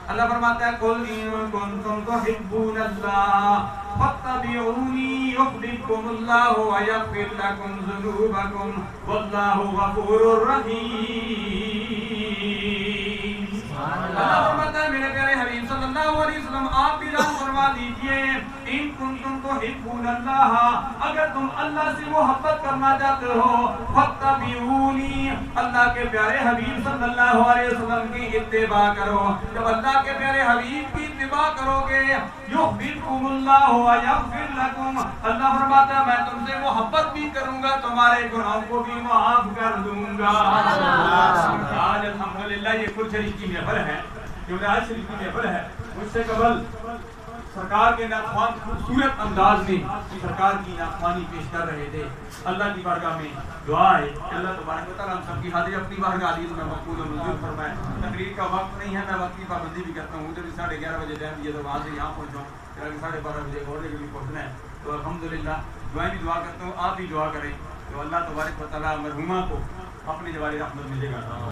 اللہ فرماتا ہے قل ان کنتم تحبون اللہ فاتبعونی یحببکم اللہ ویغفر لکم ذنوبکم واللہ غفور رحیم۔ اللہ فرماتا ہے میرے پیارے حبیب صلی اللہ علیہ وسلم آپ بھی اعلان فرما دیجئے ان کنتم تحبون اللہ، اگر تم اللہ سے محبت کرنا چاہتے ہو فاتبعونی، اللہ کے پیارے حبیب صلی اللہ علیہ وسلم کی اتباع کرو۔ جب اللہ کے پیارے حبیب کی اتباع کرو گے یحببکم اللہ ویغفر لکم، اللہ فرماتا ہے میں تم سے محبت بھی کروں گا، تمہارے گناہوں کو بھی معاف کر دوں گا۔ آج الحمدللہ یہ کل شریف کی محفل ہے، جو آج شریف کی محفل ہے، مجھ سے قبل سرکار کے نعتخوان خوبصورت انداز میں سرکار کی نعتخوانی پیش کر رہے تھے۔ اللہ کی بارگاہ میں دعا ہے کہ اللہ تبارک و تعالیٰ ہم سب کی حاضری اپنی بارگاہ عزیز میں مقبول و منظور فرمائے۔ تقریر کا وقت نہیں ہے، میں وقت کی پابندی بھی کرتا ہوں، مجھے 11:30 بجے ٹائم دیا تو وہاں سے یہاں پہنچا ہوں، پھر 12:30 بجے اور کے لیے پہنچنا ہے۔ تو الحمدللہ دعائیں بھی دعا کرتا ہوں، آپ بھی دعا کریں تو اللہ تبارک و تعالیٰ مرحومہ کو اپنی جواری رحمت ملے گا۔